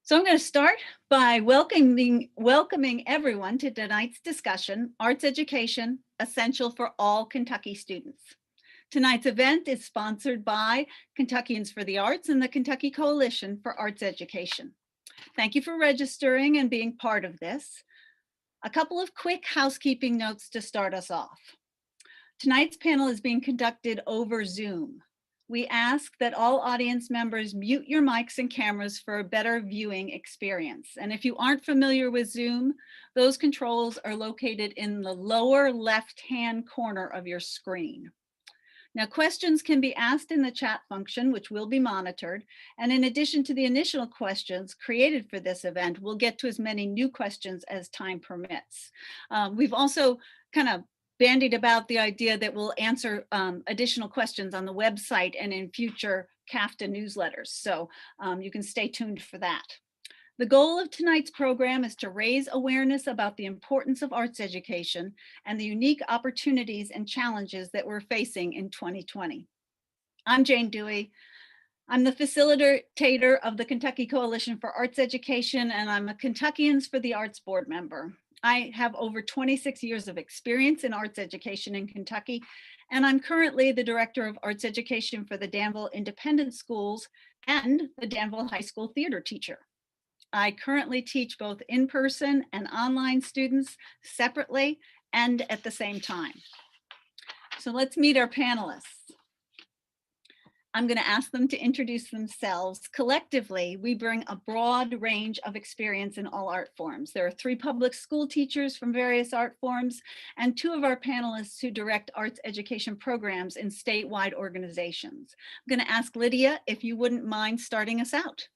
So I'm going to start by welcoming everyone to tonight's discussion, Arts Education, Essential for All Kentucky Students. Tonight's event is sponsored by Kentuckians for the Arts and the Kentucky Coalition for Arts Education. Thank you for registering and being part of this. A couple of quick housekeeping notes to start us off. Tonight's panel is being conducted over Zoom. We ask that all audience members mute your mics and cameras for a better viewing experience. And if you aren't familiar with Zoom, those controls are located in the lower left-hand corner of your screen. Now, questions can be asked in the chat function, which will be monitored. And in addition to the initial questions created for this event, we'll get to as many new questions as time permits. We've also kind of bandied about the idea that we'll answer additional questions on the website and in future CAFTA newsletters. So you can stay tuned for that. The goal of tonight's program is to raise awareness about the importance of arts education and the unique opportunities and challenges that we're facing in 2020. I'm Jane Dewey. I'm the facilitator of the Kentucky Coalition for Arts Education, and I'm a Kentuckians for the Arts board member. I have over 26 years of experience in arts education in Kentucky, and I'm currently the Director of Arts Education for the Danville Independent Schools and the Danville High School theater teacher. I currently teach both in-person and online students separately and at the same time. So let's meet our panelists. I'm going to ask them to introduce themselves. Collectively, we bring a broad range of experience in all art forms. There are 3 public school teachers from various art forms and 2 of our panelists who direct arts education programs in statewide organizations. I'm going to ask Lydia if you wouldn't mind starting us out.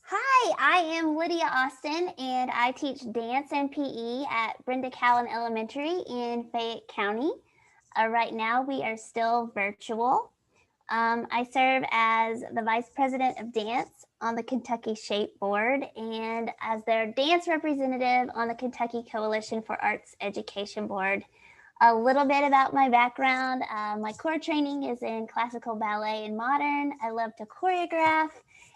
Hi, I am Lydia Austin, and I teach dance and PE at Brenda Cowan Elementary in Fayette County. Right now, we are still virtual. I serve as the Vice President of Dance on the Kentucky Shape Board and as their dance representative on the Kentucky Coalition for Arts Education Board. A little bit about my background. My core training is in classical ballet and modern. I love to choreograph,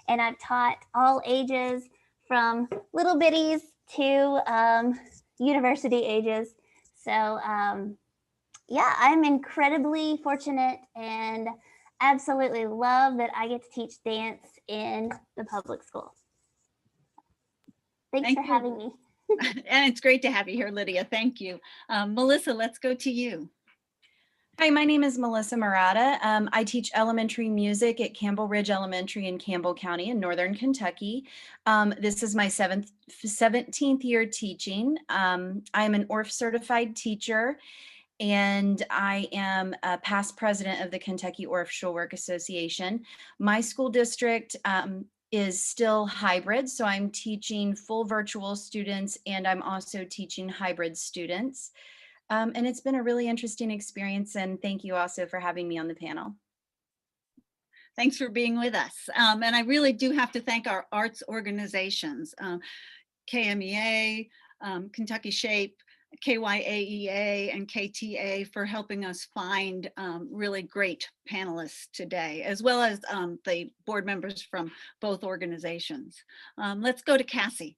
and I've taught all ages from little bitties to university ages. So yeah, I'm incredibly fortunate and absolutely love that I get to teach dance in the public schools. Thanks for having me. And it's great to have you here, Lydia. Thank you. Melissa, let's go to you. Hi, my name is Melissa Marotta. I teach elementary music at Campbell Ridge Elementary in Campbell County in Northern Kentucky. This is my 17th year teaching. I'm an ORF certified teacher, and I am a past president of the Kentucky ORF Schulwerk Association. My school district is still hybrid, so I'm teaching full virtual students and I'm also teaching hybrid students. And it's been a really interesting experience, and thank you also for having me on the panel. Thanks for being with us. And I really do have to thank our arts organizations, KMEA, Kentucky Shape, KYAEA, and KTA for helping us find really great panelists today, as well as the board members from both organizations. Let's go to Cassie.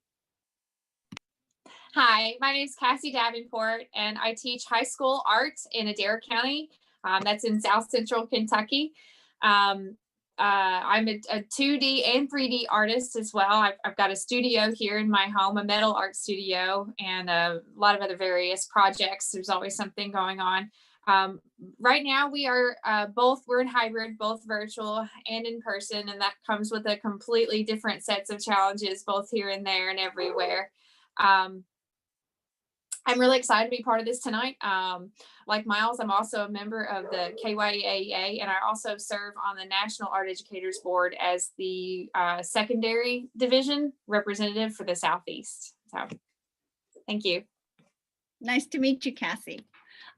Hi, my name is Cayce Davenport, and I teach high school art in Adair County. That's in South Central Kentucky. I'm a 2D and 3D artist as well. I've got a studio here in my home, a metal art studio, and a lot of other various projects. There's always something going on. Right now we are we're in hybrid, both virtual and in person, and that comes with a completely different sets of challenges, both here and there and everywhere. I'm really excited to be part of this tonight. Like Miles, I'm also a member of the KYAEA, and I also serve on the National Art Educators Board as the secondary division representative for the Southeast. So thank you. Nice to meet you, Cassie.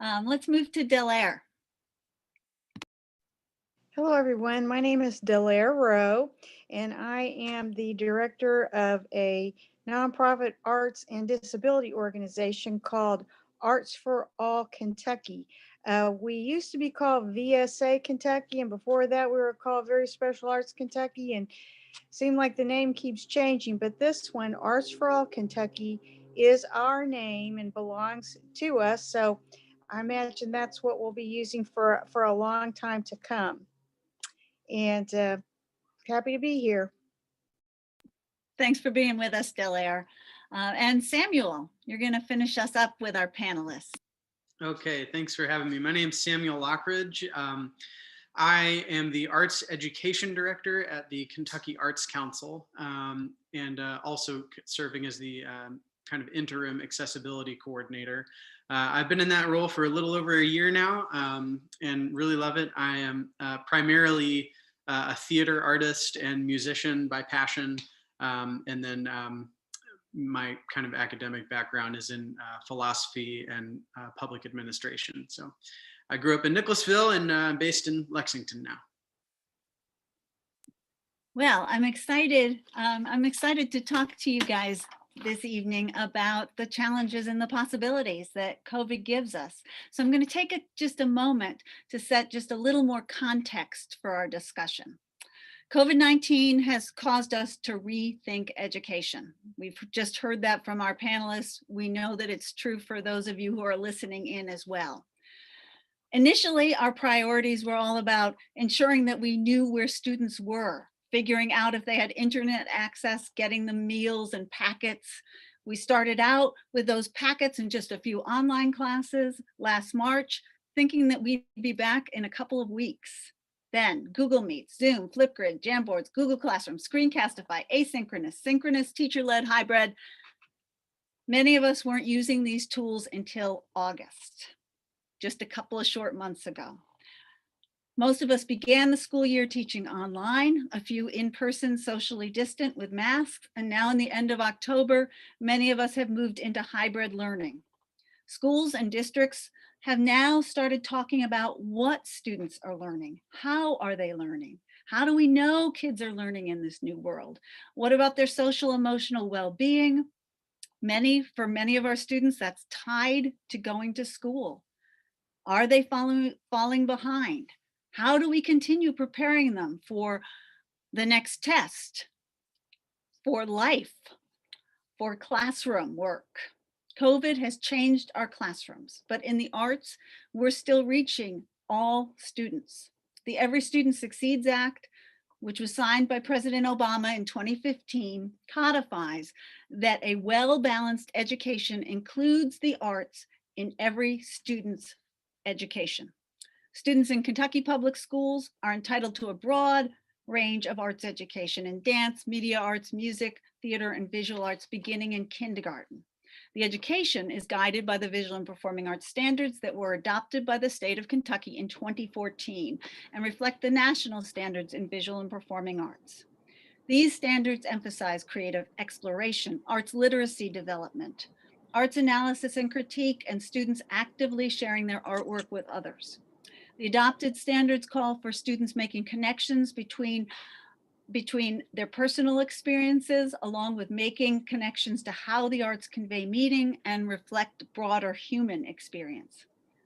Let's move to Delaire. Hello, everyone. My name is Delaire Rowe, and I am the director of a nonprofit arts and disability organization called Arts for All Kentucky. We used to be called VSA Kentucky, and before that we were called Very Special Arts Kentucky, and seemed like the name keeps changing, but this one, Arts for All Kentucky, is our name and belongs to us. So I imagine that's what we'll be using for a long time to come. And happy to be here. Thanks for being with us, Delaire. And Samuel, you're going to finish us up with our panelists. Okay, thanks for having me. My name is Samuel Lockridge. I am the Arts Education Director at the Kentucky Arts Council, and also serving as the kind of interim accessibility coordinator. I've been in that role for a little over a year now, and really love it. I am primarily a theater artist and musician by passion, and then my kind of academic background is in philosophy and public administration. So I grew up in Nicholasville and I'm based in Lexington now. Well, I'm excited. I'm excited to talk to you guys this evening about the challenges and the possibilities that COVID gives us. So I'm going to take just a moment to set just a little more context for our discussion. COVID-19 has caused us to rethink education. We've just heard that from our panelists. We know that it's true for those of you who are listening in as well. Initially, our priorities were all about ensuring that we knew where students were, figuring out if they had internet access, getting them meals and packets. We started out with those packets and just a few online classes last March, thinking that we'd be back in a couple of weeks. Then Google Meet, Zoom, Flipgrid, Jamboards, Google Classroom, Screencastify, asynchronous, synchronous, teacher-led, hybrid. Many of us weren't using these tools until August, just a couple of short months ago. Most of us began the school year teaching online, a few in person, socially distant with masks, and now in the end of October, many of us have moved into hybrid learning. Schools and districts have now started talking about what students are learning. How are they learning? How do we know kids are learning in this new world? What about their social emotional well-being? For many of our students, that's tied to going to school. Are they falling behind? How do we continue preparing them for the next test, for life, for classroom work? COVID has changed our classrooms, but in the arts, we're still reaching all students. The Every Student Succeeds Act, which was signed by President Obama in 2015, codifies that a well-balanced education includes the arts in every student's education. Students in Kentucky public schools are entitled to a broad range of arts education in dance, media arts, music, theater, and visual arts beginning in kindergarten. The education is guided by the visual and performing arts standards that were adopted by the state of Kentucky in 2014 and reflect the national standards in visual and performing arts. These standards emphasize creative exploration, arts literacy development, arts analysis and critique, and students actively sharing their artwork with others. The adopted standards call for students making connections between their personal experiences, along with making connections to how the arts convey meaning and reflect broader human experience.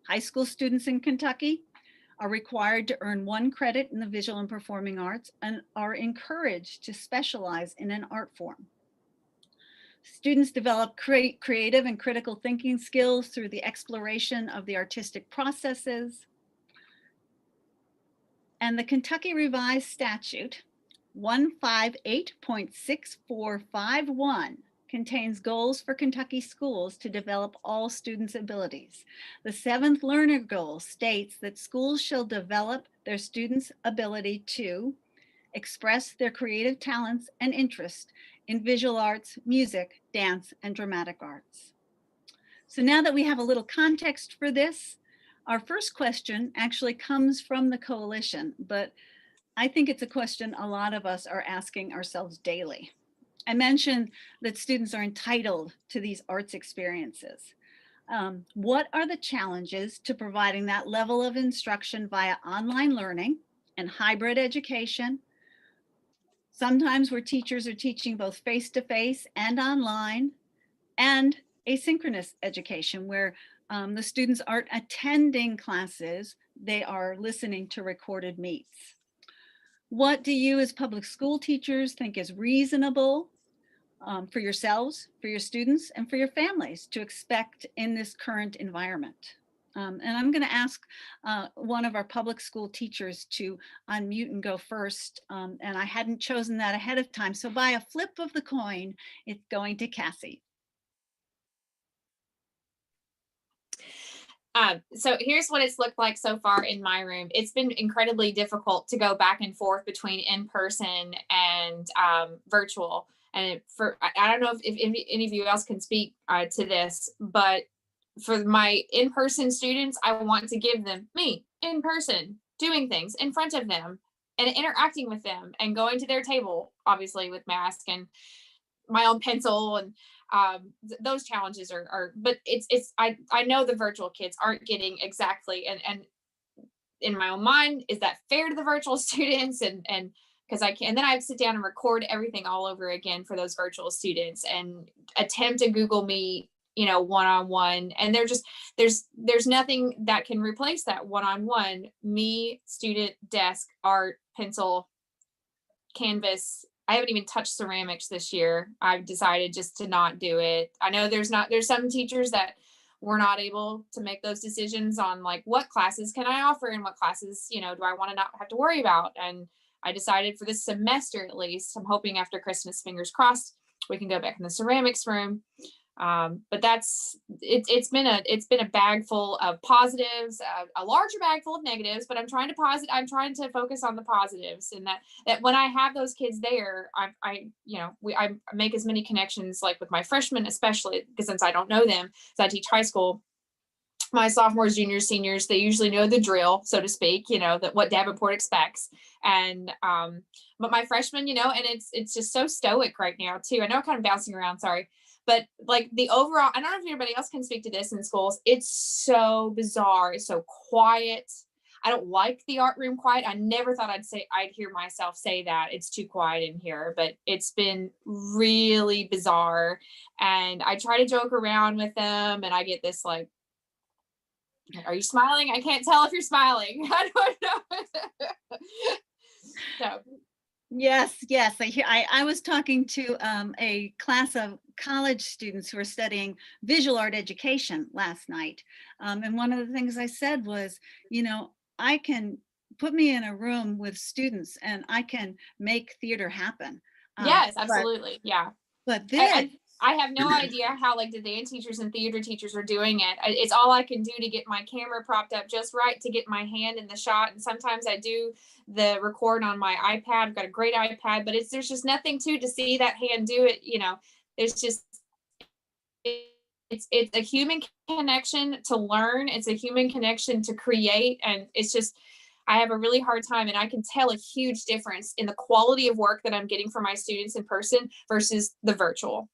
High school students in Kentucky are required to earn 1 credit in the visual and performing arts and are encouraged to specialize in an art form. Students develop creative and critical thinking skills through the exploration of the artistic processes. And the Kentucky Revised Statute 158.6451 contains goals for Kentucky schools to develop all students' abilities. The 7th learner goal states that schools shall develop their students' ability to express their creative talents and interests in visual arts, music, dance, and dramatic arts. So now that we have a little context for this, our first question actually comes from the coalition, but I think it's a question a lot of us are asking ourselves daily. I mentioned that students are entitled to these arts experiences. What are the challenges to providing that level of instruction via online learning and hybrid education? Sometimes where teachers are teaching both face-to-face and online, and asynchronous education where The students aren't attending classes, they are listening to recorded meets. What do you as public school teachers think is reasonable for yourselves, for your students, and for your families to expect in this current environment? And I'm going to ask one of our public school teachers to unmute and go first. And I hadn't chosen that ahead of time. So by a flip of the coin, it's going to Cassie. So here's what it's looked like so far in my room. It's been incredibly difficult to go back and forth between in-person and virtual. And I don't know if any of you else can speak to this, but for my in-person students, I want to give them me in person, doing things in front of them and interacting with them and going to their table, obviously with mask and my own pencil, and those challenges are, but I know the virtual kids aren't getting exactly, and in my own mind, is that fair to the virtual students? And because I can, and then I have to sit down and record everything all over again for those virtual students and attempt a Google Meet, one-on-one. And there's nothing that can replace that one-on-one, me, student, desk, art, pencil, canvas. I haven't even touched ceramics this year. I've decided just to not do it. I know there's some teachers that were not able to make those decisions on like, what classes can I offer and what classes, do I want to not have to worry about? And I decided for this semester, at least, I'm hoping after Christmas, fingers crossed, we can go back in the ceramics room. But it's been a bag full of positives, a larger bag full of negatives, but I'm trying to focus on the positives, and that when I have those kids there, I make as many connections, like with my freshmen, especially because since I don't know them, so I teach high school. My sophomores, juniors, seniors, they usually know the drill, so to speak, that what Davenport expects. And, but my freshmen, and it's just so stoic right now too. I know I'm kind of bouncing around, sorry. But like the overall, I don't know if anybody else can speak to this in schools. It's so bizarre. It's so quiet. I don't like the art room quiet. I never thought I'd hear myself say that. It's too quiet in here, but it's been really bizarre. And I try to joke around with them, and I get this like, are you smiling? I can't tell if you're smiling. I don't know. So. Yes. I was talking to a class of college students who are studying visual art education last night. And one of the things I said was, I can put me in a room with students and I can make theater happen. Yes, absolutely. Yeah. But this, I have no idea how like the dance teachers and theater teachers are doing it. It's all I can do to get my camera propped up just right to get my hand in the shot. And sometimes I do the record on my iPad. I've got a great iPad, but there's just nothing to see that hand do it. There's just, it's a human connection to learn. It's a human connection to create. And it's just, I have a really hard time, and I can tell a huge difference in the quality of work that I'm getting from my students in person versus the virtual.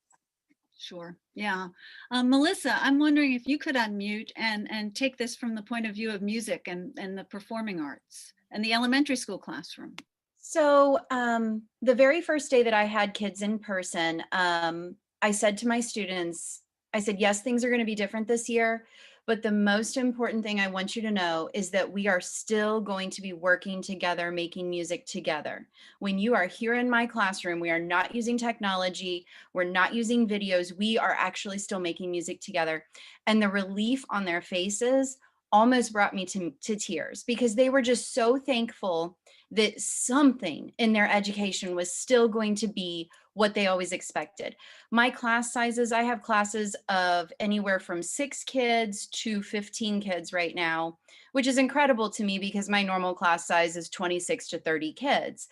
Sure. Yeah. Melissa, I'm wondering if you could unmute and take this from the point of view of music and the performing arts and the elementary school classroom. So the very first day that I had kids in person, I said to my students, I said, yes, things are going to be different this year, but the most important thing I want you to know is that we are still going to be working together, making music together. When you are here in my classroom, we are not using technology, we're not using videos, we are actually still making music together. And the relief on their faces almost brought me to tears, because they were just so thankful that something in their education was still going to be what they always expected. My class sizes, I have classes of anywhere from 6 kids to 15 kids right now, which is incredible to me because my normal class size is 26 to 30 kids.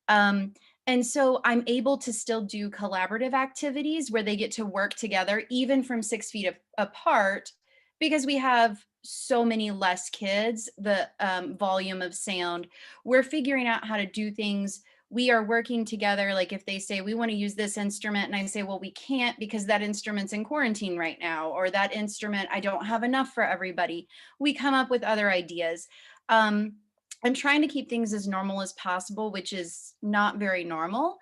And so I'm able to still do collaborative activities where they get to work together, even from 6 feet apart, because we have so many less kids, the volume of sound. We're figuring out how to do things. We are working together. Like if they say, we want to use this instrument, and I say, well, we can't because that instrument's in quarantine right now, or that instrument, I don't have enough for everybody. We come up with other ideas. I'm trying to keep things as normal as possible, which is not very normal.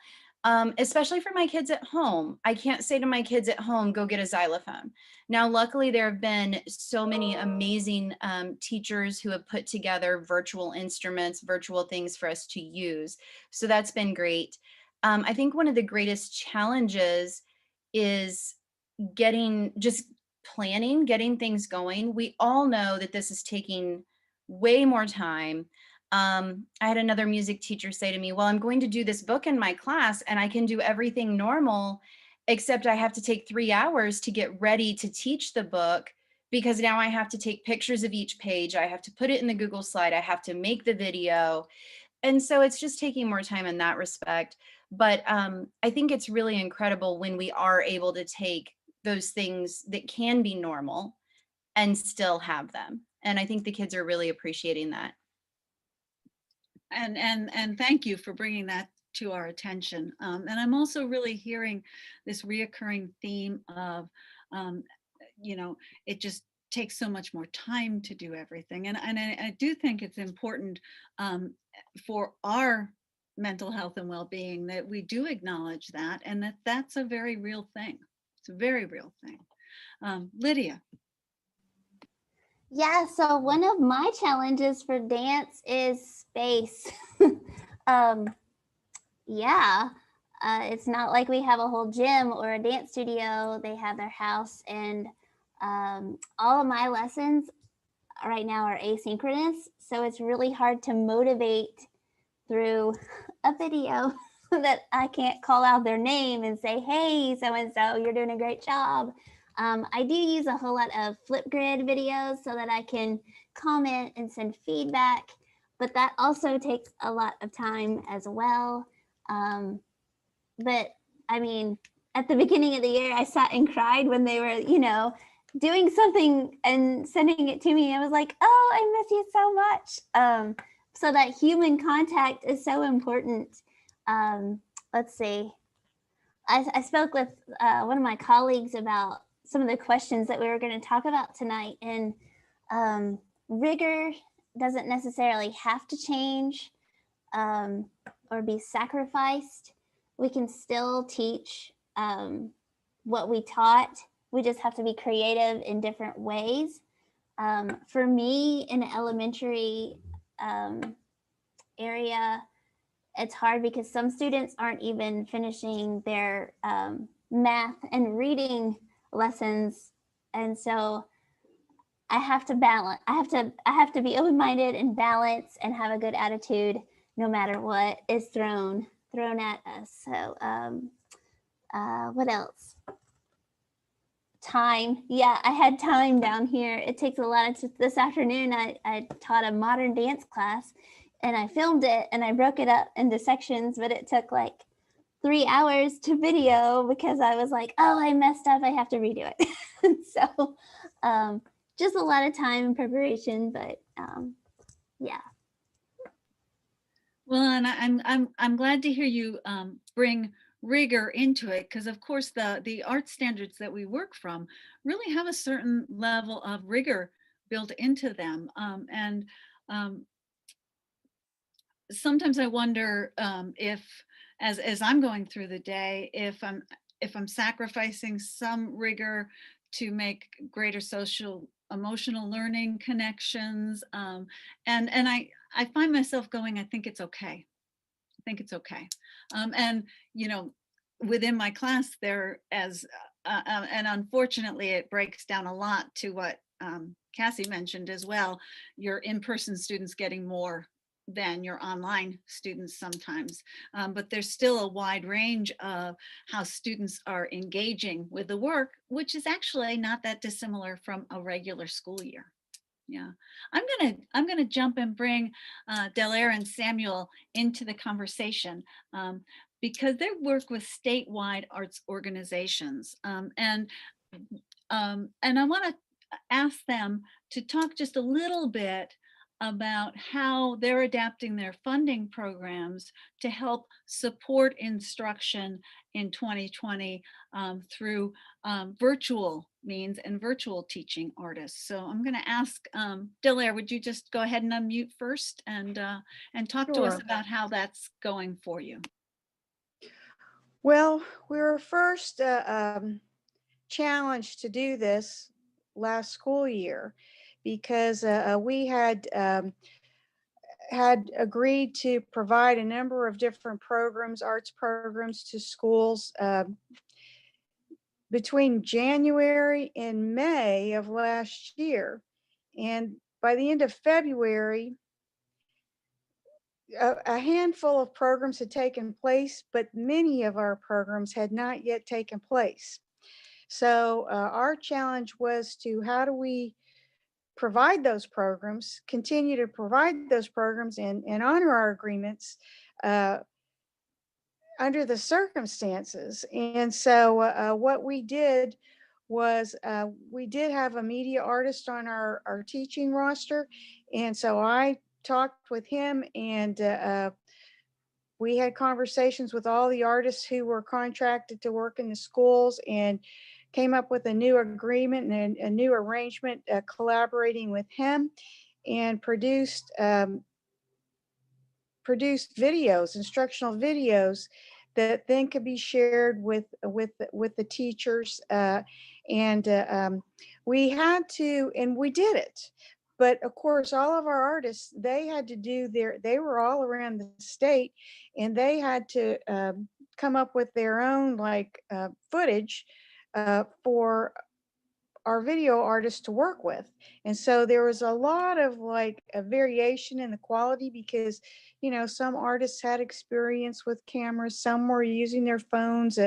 especially for my kids at home. I can't say to my kids at home, go get a xylophone. Now, luckily, there have been so many amazing teachers who have put together virtual instruments, virtual things for us to use. So that's been great. I think one of the greatest challenges is just planning, getting things going. We all know that this is taking way more time. I had another music teacher say to me, well, I'm going to do this book in my class and I can do everything normal, except I have to take 3 hours to get ready to teach the book because now I have to take pictures of each page. I have to put it in the Google slide. I have to make the video. And so it's just taking more time in that respect. But I think it's really incredible when we are able to take those things that can be normal and still have them. And I think the kids are really appreciating that. And thank you for bringing that to our attention. And I'm also really hearing this reoccurring theme of, it just takes so much more time to do everything. And I do think it's important for our mental health and well-being that we do acknowledge that, and that's a very real thing. It's a very real thing. Lydia. Yeah, so one of my challenges for dance is space. It's not like we have a whole gym or a dance studio. They have their house, and all of my lessons right now are asynchronous. So it's really hard to motivate through a video that I can't call out their name and say, hey, so-and-so, you're doing a great job. I do use a whole lot of Flipgrid videos so that I can comment and send feedback, but that also takes a lot of time as well. But I mean, at the beginning of the year, I sat and cried when they were, doing something and sending it to me. I was like, oh, I miss you so much. So that human contact is so important. Let's see. I spoke with one of my colleagues about some of the questions that we were going to talk about tonight, and rigor doesn't necessarily have to change or be sacrificed. We can still teach what we taught. We just have to be creative in different ways. For me, in the elementary area, it's hard because some students aren't even finishing their math and reading lessons, and so I have to balance. I have to be open-minded and balance and have a good attitude no matter what is thrown at us. So what else? Time. Yeah, I had time down here. It takes a lot of this afternoon. I taught a modern dance class, and I filmed it and I broke it up into sections, but it took like 3 hours to video because I was like, oh, I messed up, I have to redo it. So just a lot of time and preparation, but yeah. Well, and I'm glad to hear you bring rigor into it, because of course the art standards that we work from really have a certain level of rigor built into them. And sometimes I wonder if, as I'm going through the day, if I'm sacrificing some rigor to make greater social emotional learning connections, and I find myself going, I think it's okay. I think it's okay. And within my class there, and unfortunately it breaks down a lot to what Cassie mentioned as well, your in-person students getting more than your online students sometimes, but there's still a wide range of how students are engaging with the work, which is actually not that dissimilar from a regular school year. Yeah, I'm gonna jump and bring Delaire and Samuel into the conversation because they work with statewide arts organizations, and I want to ask them to talk just a little bit about how they're adapting their funding programs to help support instruction in 2020 through virtual means and virtual teaching artists. So I'm going to ask Delaire, would you just go ahead and unmute first and talk to us Sure. about how that's going for you? Well, we were first challenged to do this last school year because we had agreed to provide a number of different programs, arts programs to schools between January and May of last year. And by the end of February, a handful of programs had taken place, but many of our programs had not yet taken place. So our challenge was to how do we provide those programs, continue to provide those programs and honor our agreements under the circumstances. And so what we did was we did have a media artist on our teaching roster. And so I talked with him and we had conversations with all the artists who were contracted to work in the schools and came up with a new agreement and a new arrangement collaborating with him and produced videos, instructional videos that then could be shared with the teachers. We had to, and we did it. But of course, all of our artists, they had to do they were all around the state and they had to come up with their own footage for our video artists to work with. And so there was a lot of a variation in the quality because, some artists had experience with cameras, some were using their phones,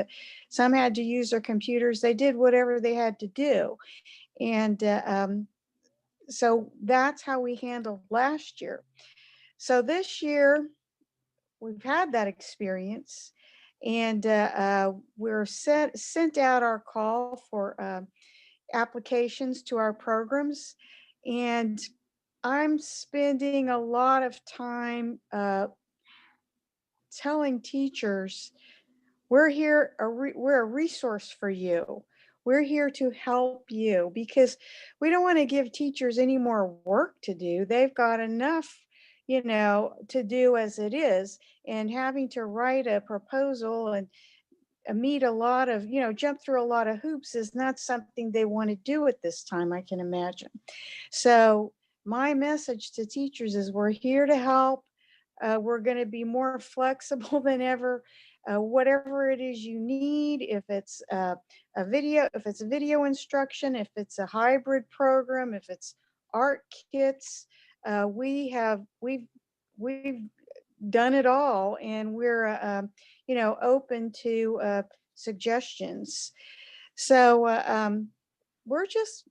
some had to use their computers. They did whatever they had to do. And so that's how we handled last year. So this year, we've had that experience and we're sent out our call for applications to our programs. And I'm spending a lot of time telling teachers, we're here, we're a resource for you. We're here to help you because we don't want to give teachers any more work to do. They've got enough, to do as it is. And having to write a proposal and meet a lot of, jump through a lot of hoops is not something they want to do at this time, I can imagine. So my message to teachers is we're here to help. We're going to be more flexible than ever. Whatever it is you need, if it's a video instruction, if it's a hybrid program, if it's art kits, we've done it all, and we're open to suggestions. So we're just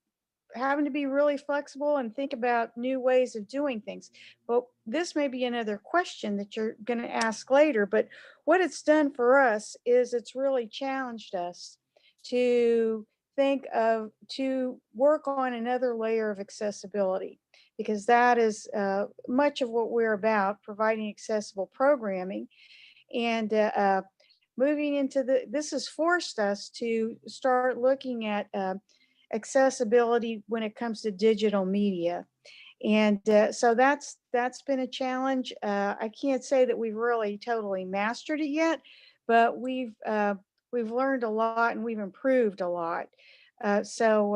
having to be really flexible and think about new ways of doing things. But this may be another question that you're going to ask later, but what it's done for us is it's really challenged us to to work on another layer of accessibility, because that is much of what we're about, providing accessible programming. And moving into this has forced us to start looking at accessibility when it comes to digital media. And so that's been a challenge. I can't say that we've really totally mastered it yet, but we've learned a lot and we've improved a lot. So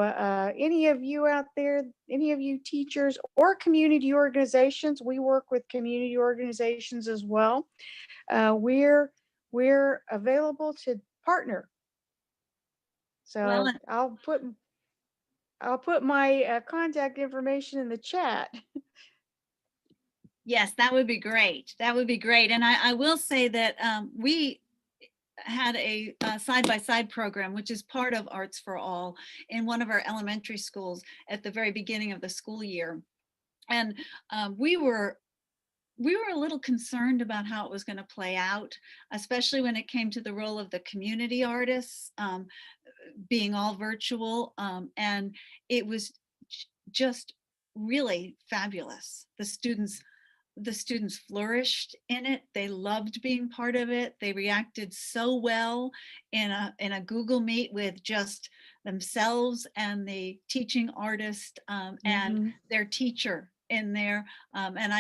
any of you out there, any of you teachers or community organizations, we work with community organizations as well. We're available to partner. So Well, I'll put my contact information in the chat. yes, that would be great. That would be great. And I will say that we had a side-by-side program, which is part of Arts for All, in one of our elementary schools at the very beginning of the school year. And we were a little concerned about how it was going to play out, especially when it came to the role of the community artists being all virtual. And it was just really fabulous. The students flourished in it. They loved being part of it. They reacted so well in a Google Meet with just themselves and the teaching artist and their teacher in there. And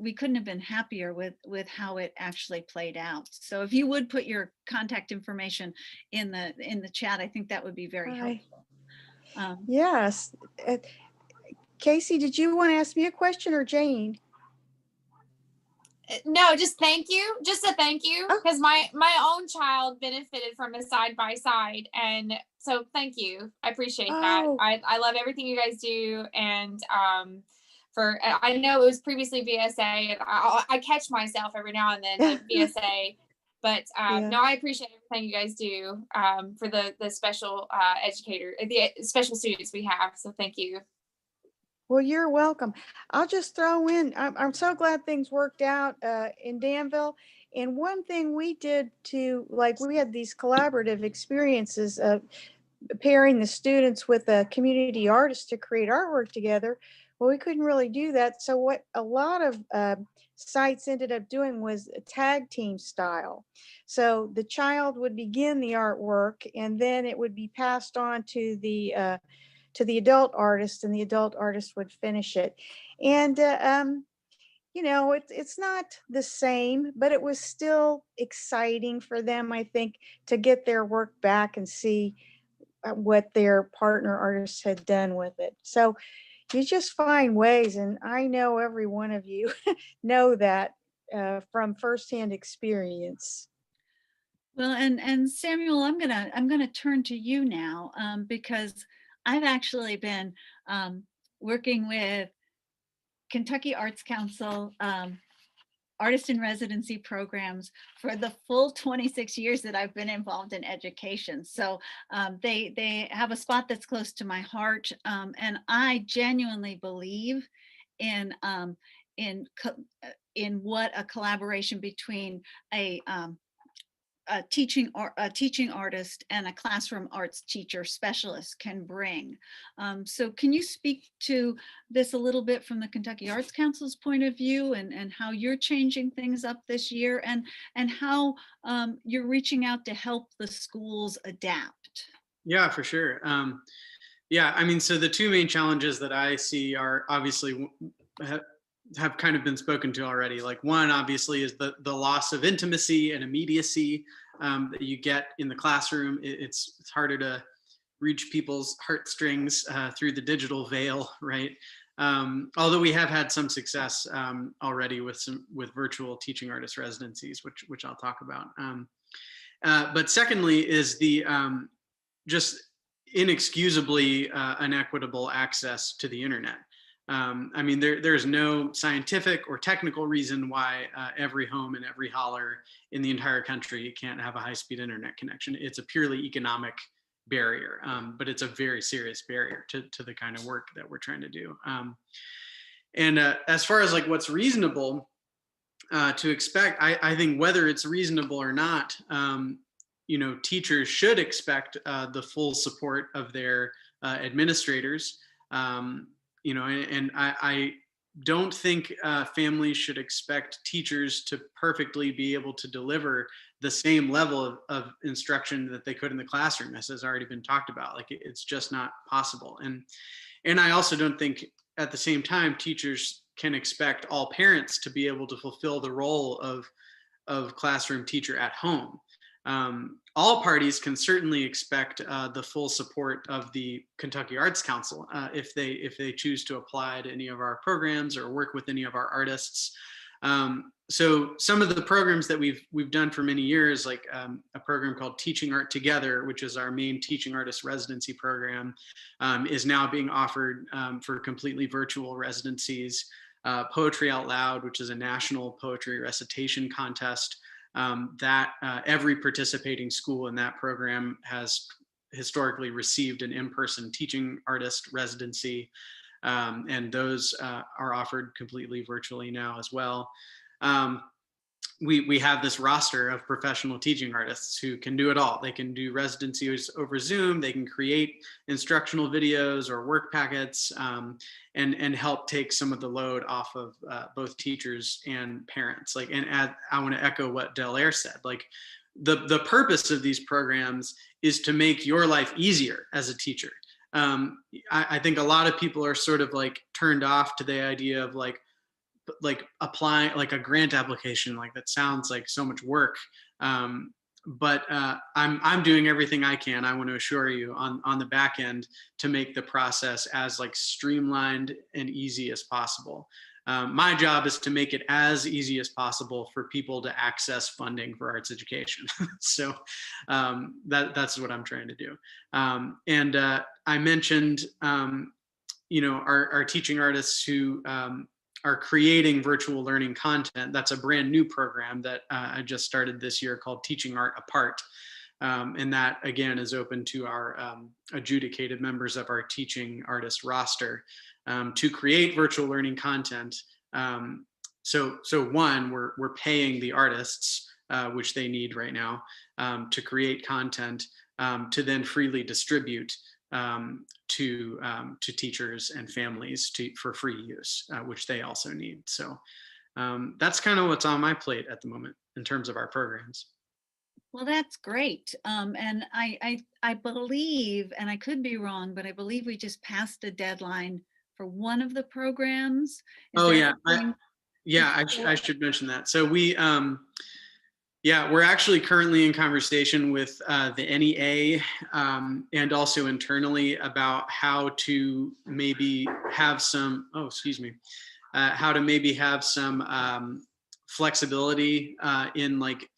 we couldn't have been happier with how it actually played out. So if you would put your contact information in the chat, I think that would be very helpful. Yes. Casey, did you want to ask me a question, or Jane? No, just thank you. Just a thank you, Oh. because my own child benefited from a side by side, and so thank you. I appreciate that. Oh. I love everything you guys do, and I know it was previously VSA, and I catch myself every now and then at VSA, but Yeah. no, I appreciate everything you guys do for the special the special students we have. So thank you. Well, you're welcome. I'll just throw in, I'm so glad things worked out in Danville. And one thing we did we had these collaborative experiences of pairing the students with a community artist to create artwork together. Well, we couldn't really do that. So what a lot of sites ended up doing was a tag team style. So the child would begin the artwork, and then it would be passed on to the adult artist, and the adult artist would finish it. And it's not the same, but it was still exciting for them, I think, to get their work back and see what their partner artists had done with it. So you just find ways, and I know every one of you know that from firsthand experience. Well, and Samuel, I'm gonna turn to you now, because I've actually been working with Kentucky Arts Council artist in residency programs for the full 26 years that I've been involved in education. So they have a spot that's close to my heart, and I genuinely believe in what a collaboration between a teaching artist and a classroom arts teacher specialist can bring. So can you speak to this a little bit from the Kentucky Arts Council's point of view, and how you're changing things up this year, and how you're reaching out to help the schools adapt? Yeah, for sure. Yeah, I mean, so the two main challenges that I see are obviously have kind of been spoken to already. Like, one obviously is the loss of intimacy and immediacy that you get in the classroom. It's harder to reach people's heartstrings through the digital veil, right? Although we have had some success already with virtual teaching artist residencies, which I'll talk about. But secondly is the just inexcusably inequitable access to the internet. I mean, there's no scientific or technical reason why every home and every holler in the entire country can't have a high-speed internet connection. It's a purely economic barrier, but it's a very serious barrier to the kind of work that we're trying to do. And as far as like what's reasonable to expect, I think whether it's reasonable or not, teachers should expect the full support of their administrators. And I don't think families should expect teachers to perfectly be able to deliver the same level of instruction that they could in the classroom, as has already been talked about. Like, it's just not possible. And I also don't think at the same time teachers can expect all parents to be able to fulfill the role of classroom teacher at home. All parties can certainly expect the full support of the Kentucky Arts Council if they choose to apply to any of our programs or work with any of our artists. So some of the programs that we've done for many years, like a program called Teaching Art Together, which is our main teaching artist residency program, is now being offered for completely virtual residencies. Poetry Out Loud, which is a national poetry recitation contest, that every participating school in that program has historically received an in-person teaching artist residency, and those are offered completely virtually now as well. We have this roster of professional teaching artists who can do it all. They can do residencies over Zoom, they can create instructional videos or work packets, and help take some of the load off of both teachers and parents. I want to echo what Delaire said. Like, the purpose of these programs is to make your life easier as a teacher. I think a lot of people are sort of like turned off to the idea of like applying like a grant application. Like that sounds like so much work. But I'm doing everything I can. I want to assure you on the back end to make the process as like streamlined and easy as possible. My job is to make it as easy as possible for people to access funding for arts education. So that's what I'm trying to do. And I mentioned, our teaching artists who are creating virtual learning content. That's a brand new program that I just started this year called Teaching Art Apart. And that, again, is open to our adjudicated members of our teaching artist roster to create virtual learning content. So one, we're paying the artists, which they need right now, to create content to then freely distribute to teachers and families for free use, which they also need. So that's kind of what's on my plate at the moment in terms of our programs. Well, that's great. And I believe, and I could be wrong, but I believe we just passed a deadline for one of the programs. Oh yeah, I should mention that. So we're actually currently in conversation with the NEA and also internally about how to maybe have some, how to maybe have some flexibility in like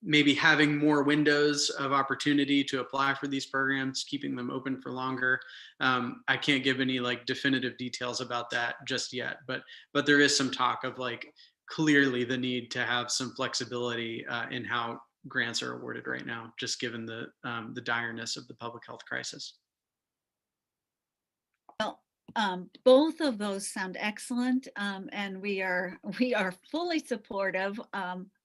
maybe having more windows of opportunity to apply for these programs, keeping them open for longer. I can't give any like definitive details about that just yet, but there is some talk of like clearly the need to have some flexibility in how grants are awarded right now, just given the direness of the public health crisis. Well, both of those sound excellent, and we are fully supportive,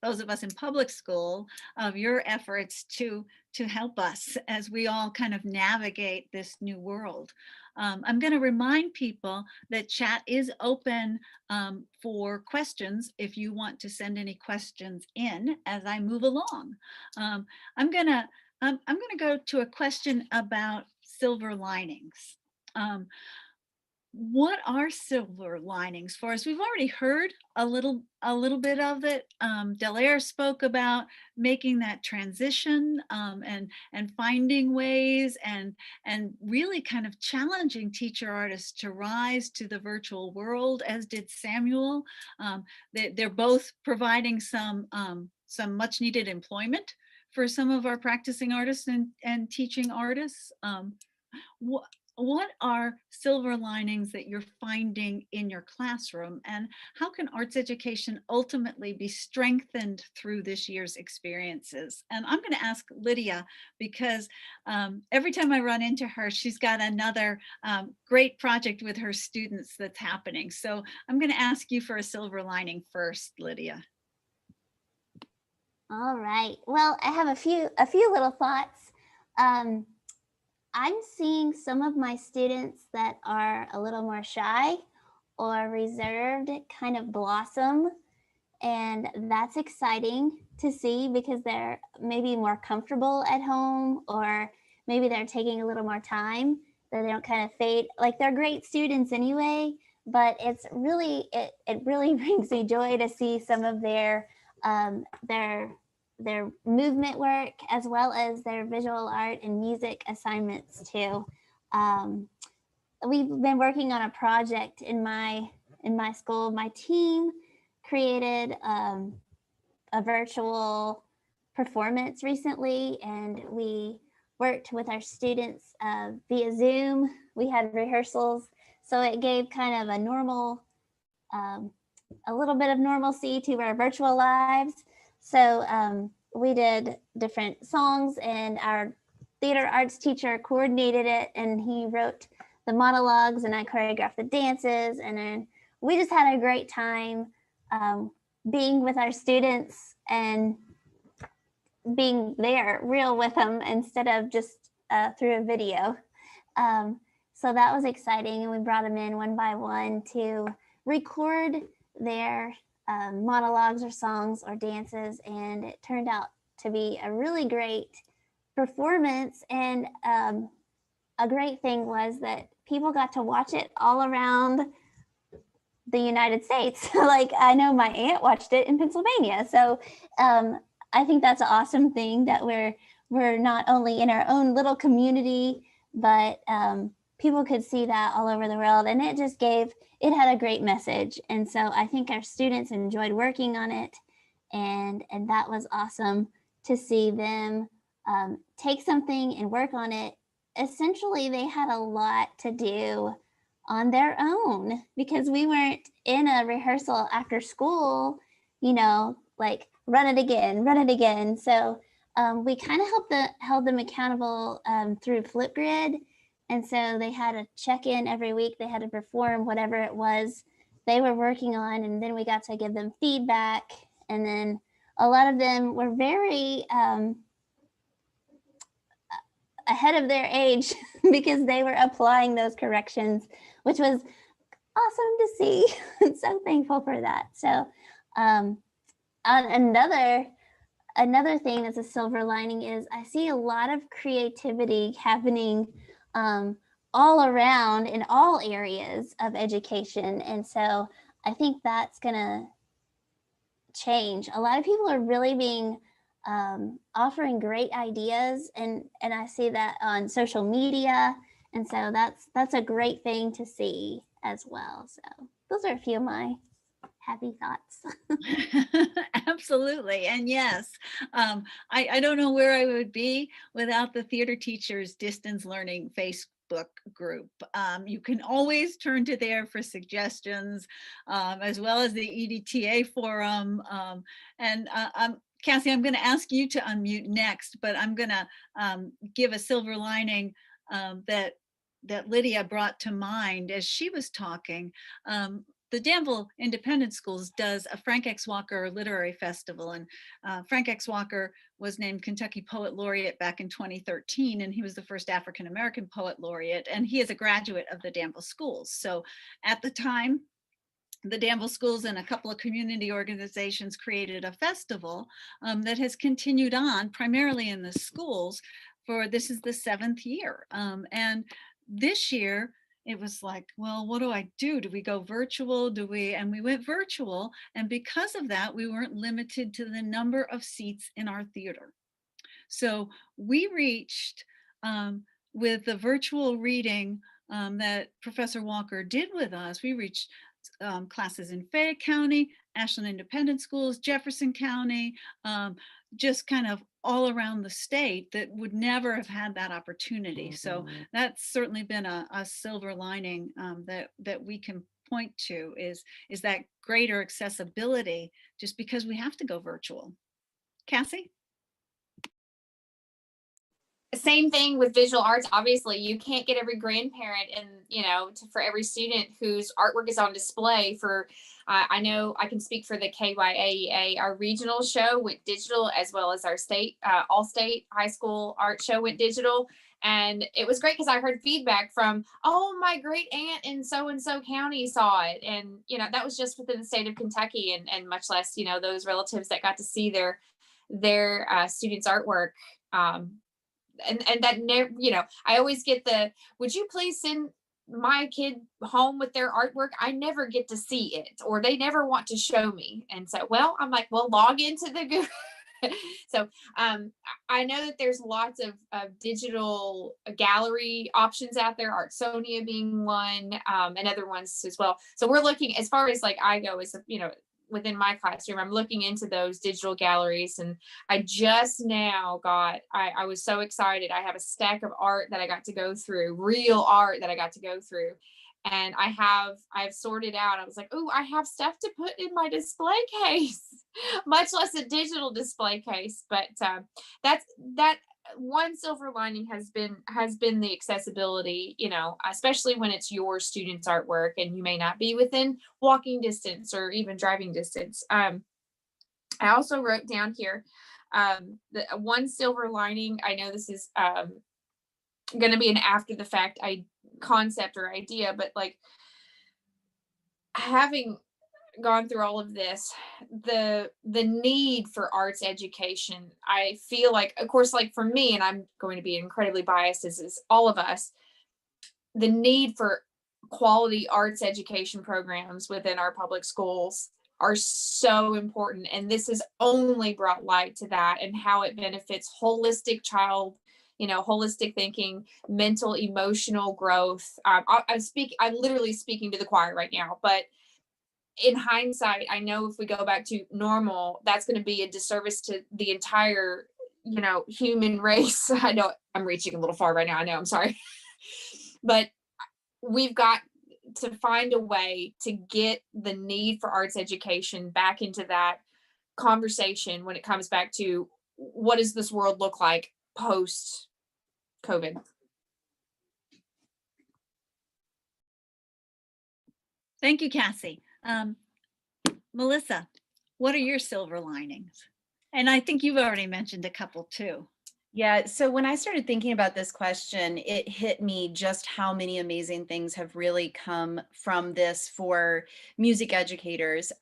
those of us in public school, of your efforts to help us as we all kind of navigate this new world. I'm going to remind people that chat is open for questions if you want to send any questions in as I move along. I'm going to go to a question about silver linings. What are silver linings for us? We've already heard a little bit of it. Delaire spoke about making that transition and finding ways and really kind of challenging teacher artists to rise to the virtual world, as did Samuel. They're both providing some much needed employment for some of our practicing artists and teaching artists. What are silver linings that you're finding in your classroom, and how can arts education ultimately be strengthened through this year's experiences? And I'm going to ask Lydia, because every time I run into her, she's got another great project with her students that's happening. So I'm going to ask you for a silver lining first, Lydia. All right. Well, I have a few little thoughts. I'm seeing some of my students that are a little more shy or reserved kind of blossom. And that's exciting to see because they're maybe more comfortable at home, or maybe they're taking a little more time, that they don't kind of fade. Like, they're great students anyway, but it's really, it really brings me joy to see some of their movement work, as well as their visual art and music assignments too. We've been working on a project in my school. My team created a virtual performance recently, and we worked with our students via Zoom. We had rehearsals, so it gave kind of a normal, a little bit of normalcy to our virtual lives. So we did different songs, and our theater arts teacher coordinated it, and he wrote the monologues, and I choreographed the dances, and then we just had a great time being with our students and being there real with them instead of just through a video. So that was exciting, and we brought them in one by one to record their monologues or songs or dances, and it turned out to be a really great performance. And a great thing was that people got to watch it all around the United States. Like, I know my aunt watched it in Pennsylvania. So I think that's an awesome thing that we're not only in our own little community, but people could see that all over the world. And it had a great message. And so I think our students enjoyed working on it. And that was awesome to see them take something and work on it. Essentially, they had a lot to do on their own because we weren't in a rehearsal after school, like run it again. So we kind of held them accountable through Flipgrid. And so they had a check-in every week. They had to perform whatever it was they were working on. And then we got to give them feedback. And then a lot of them were very ahead of their age because they were applying those corrections, which was awesome to see. I'm so thankful for that. So another thing that's a silver lining is I see a lot of creativity happening all around in all areas of education. And so I think that's gonna change. A lot of people are really being offering great ideas, and I see that on social media, and so that's a great thing to see as well. So those are a few of my happy thoughts. Absolutely. And yes, I don't know where I would be without the theater teachers distance learning Facebook group. You can always turn to there for suggestions, as well as the EDTA forum. Cassie, I'm going to ask you to unmute next, but I'm going to give a silver lining that Lydia brought to mind as she was talking. The Danville Independent Schools does a Frank X. Walker Literary Festival, and Frank X. Walker was named Kentucky Poet Laureate back in 2013, and he was the first African-American poet laureate, and he is a graduate of the Danville schools. So at the time, the Danville schools and a couple of community organizations created a festival that has continued on primarily in the schools for, this is the 7th year. And this year, it was like, well, what do I do? Do we go virtual? And we went virtual. And because of that, we weren't limited to the number of seats in our theater. So we reached, with the virtual reading that Professor Walker did with us, we reached classes in Fayette County, Ashland Independent Schools, Jefferson County, just kind of all around the state that would never have had that opportunity. So that's certainly been a silver lining that we can point to is that greater accessibility just because we have to go virtual. Cassie? Same thing with visual arts. Obviously, you can't get every grandparent and, for every student whose artwork is on display for, I know I can speak for the KYAEA, our regional show went digital, as well as our state, all-state high school art show went digital. And it was great because I heard feedback from, oh, my great aunt in so-and-so county saw it. And, that was just within the state of Kentucky, and much less, those relatives that got to see their students' artwork. And that never, I always get would you please send my kid home with their artwork? I never get to see it, or they never want to show me. And so, I'm like, well, log into the Google. So I know that there's lots of digital gallery options out there, Artsonia being one, and other ones as well. So we're looking, as far as like I go, as within my classroom, I'm looking into those digital galleries. And I just now I was so excited. I have a stack of art that I got to go through, real art that I got to go through. And I've sorted out. I was like, oh, I have stuff to put in my display case, much less a digital display case. But that one silver lining has been the accessibility, especially when it's your students' artwork and you may not be within walking distance or even driving distance. I also wrote down here the one silver lining. I know this is going to be an after the fact concept or idea, but like having gone through all of this, the need for arts education, I feel like, of course, like for me, and I'm going to be incredibly biased as is all of us, the need for quality arts education programs within our public schools are so important. And this has only brought light to that and how it benefits holistic child, holistic thinking, mental, emotional growth. I'm literally speaking to the choir right now, but in hindsight, I know if we go back to normal, that's going to be a disservice to the entire, human race. I know I'm reaching a little far right now. I know, I'm sorry. But we've got to find a way to get the need for arts education back into that conversation when it comes back to what does this world look like post COVID. Thank you, Cassie. Melissa, what are your silver linings? And I think you've already mentioned a couple too. Yeah, so when I started thinking about this question, it hit me just how many amazing things have really come from this for music educators.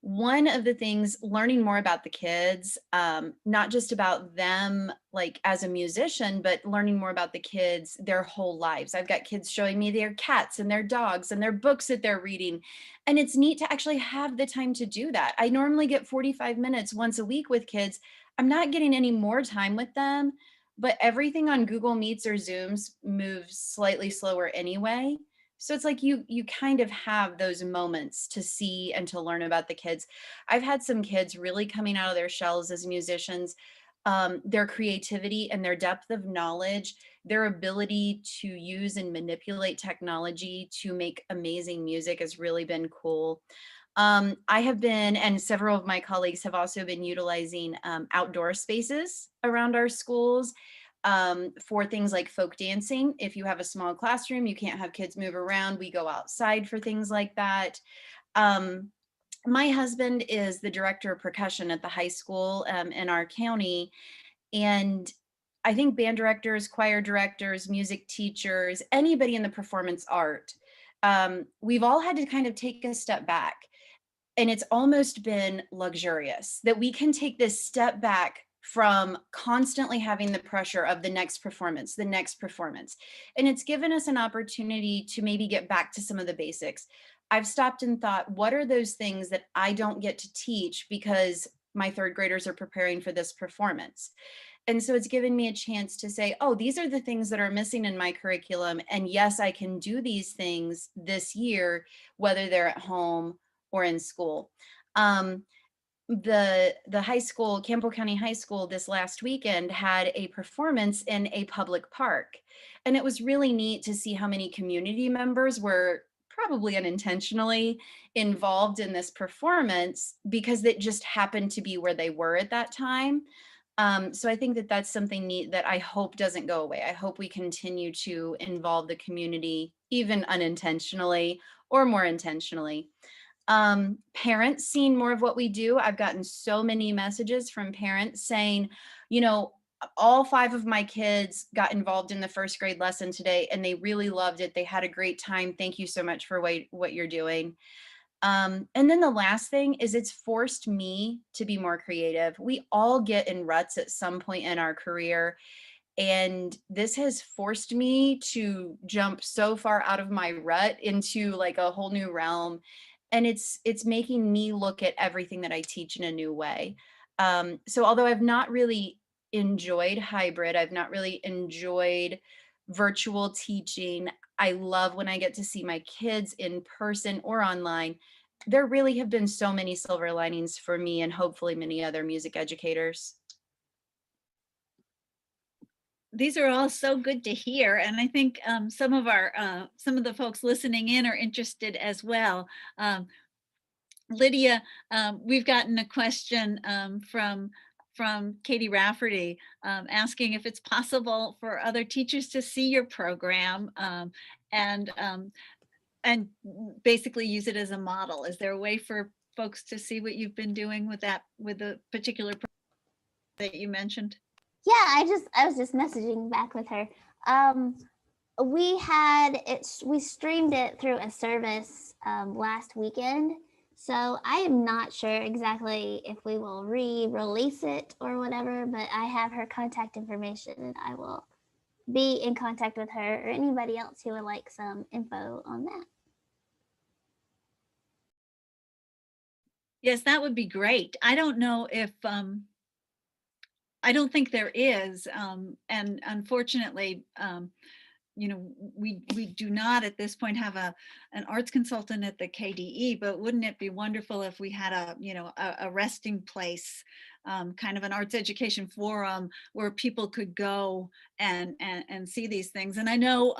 One of the things, learning more about the kids, not just about them like as a musician, but learning more about the kids, their whole lives. I've got kids showing me their cats and their dogs and their books that they're reading. And it's neat to actually have the time to do that. I normally get 45 minutes once a week with kids. I'm not getting any more time with them, but everything on Google Meets or Zooms moves slightly slower anyway. So it's like you kind of have those moments to see and to learn about the kids. I've had some kids really coming out of their shells as musicians. Their creativity and their depth of knowledge, their ability to use and manipulate technology to make amazing music has really been cool. I have been, and several of my colleagues have also been utilizing outdoor spaces around our schools for things like folk dancing. If you have a small classroom, you can't have kids move around, we go outside for things like that. My husband is the director of percussion at the high school in our county. And I think band directors, choir directors, music teachers, anybody in the performance art, we've all had to kind of take a step back. And it's almost been luxurious that we can take this step back from constantly having the pressure of the next performance, the next performance. And it's given us an opportunity to maybe get back to some of the basics. I've stopped and thought, what are those things that I don't get to teach because my third graders are preparing for this performance? And so it's given me a chance to say, oh, these are the things that are missing in my curriculum. And yes, I can do these things this year, whether they're at home or in school. The high school, Campbell County High School, this last weekend had a performance in a public park. And it was really neat to see how many community members were probably unintentionally involved in this performance because it just happened to be where they were at that time. So I think that that's something neat that I hope doesn't go away. I hope we continue to involve the community, even unintentionally or more intentionally. Parents seeing more of what we do. I've gotten so many messages from parents saying, all 5 of my kids got involved in the first grade lesson today and they really loved it. They had a great time. Thank you so much for what you're doing. And then the last thing is it's forced me to be more creative. We all get in ruts at some point in our career. And this has forced me to jump so far out of my rut into like a whole new realm. And it's making me look at everything that I teach in a new way. So although I've not really enjoyed hybrid, I've not really enjoyed virtual teaching, I love when I get to see my kids in person or online. There really have been so many silver linings for me and hopefully many other music educators. These are all so good to hear, and I think some of the folks listening in are interested as well. Lydia, we've gotten a question from Katie Rafferty asking if it's possible for other teachers to see your program and basically use it as a model. Is there a way for folks to see what you've been doing with the particular program that you mentioned? Yeah, I was just messaging back with her. We streamed it through a service last weekend. So I am not sure exactly if we will re-release it or whatever, but I have her contact information and I will be in contact with her or anybody else who would like some info on that. Yes, that would be great. I don't know if, I don't think there is, and unfortunately, you know, we do not at this point have an arts consultant at the KDE, but wouldn't it be wonderful if we had a, you know, a resting place, kind of an arts education forum where people could go and see these things. And I know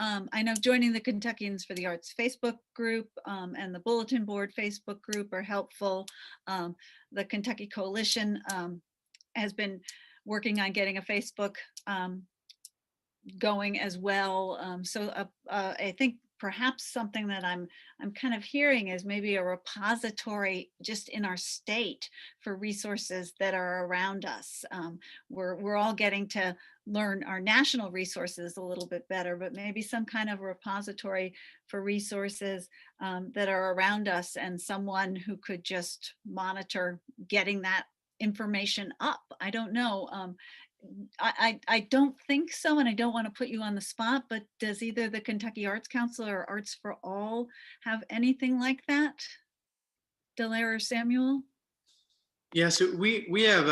joining the Kentuckians for the Arts Facebook group and the Bulletin Board Facebook group are helpful. The Kentucky Coalition has been working on getting a Facebook going as well. I think perhaps something that I'm kind of hearing is maybe a repository just in our state for resources that are around us. We're all getting to learn our national resources a little bit better, but maybe some kind of repository for resources that are around us, and someone who could just monitor getting that information up. I don't know. I don't think so, and I don't want to put you on the spot, but does either the Kentucky Arts Council or Arts for All have anything like that? Delaire or Samuel? Yeah, so we have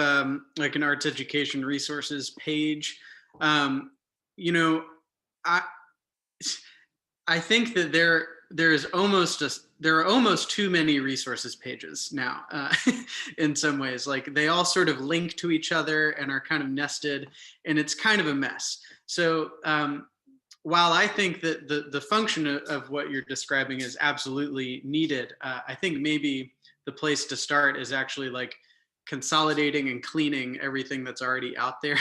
like an arts education resources page. You know, I think that there are almost too many resources pages now in some ways. Like they all sort of link to each other and are kind of nested, and it's kind of a mess. So while I think that the function of what you're describing is absolutely needed, I think maybe the place to start is actually like consolidating and cleaning everything that's already out there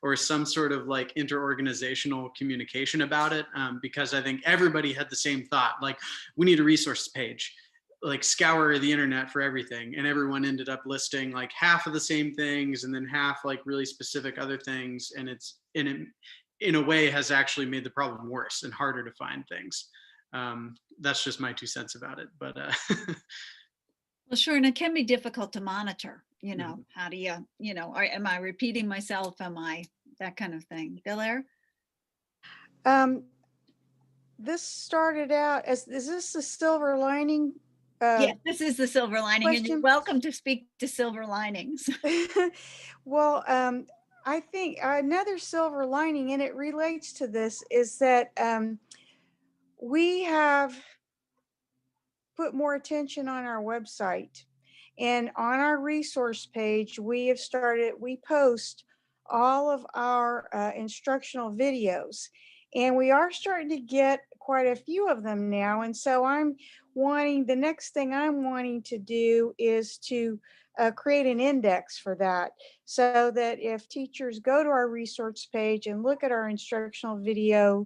or some sort of like interorganizational communication about it, because I think everybody had the same thought, like we need a resource page, like scour the internet for everything, and everyone ended up listing like half of the same things and then half like really specific other things, and it's in a way has actually made the problem worse and harder to find things. That's just my 2 cents about it, but Well, sure, and it can be difficult to monitor, you know, how do you, you know, am I repeating myself? Am I that kind of thing? Delaire? This started out as, is this the silver lining? Yes, this is the silver lining, and you're question? welcome to speak to silver linings. Well, I think another silver lining, and it relates to this, is that we have put more attention on our website, and on our resource page, we post all of our instructional videos, and we are starting to get quite a few of them now. And so the next thing I'm wanting to do is to create an index for that, so that if teachers go to our resource page and look at our instructional video,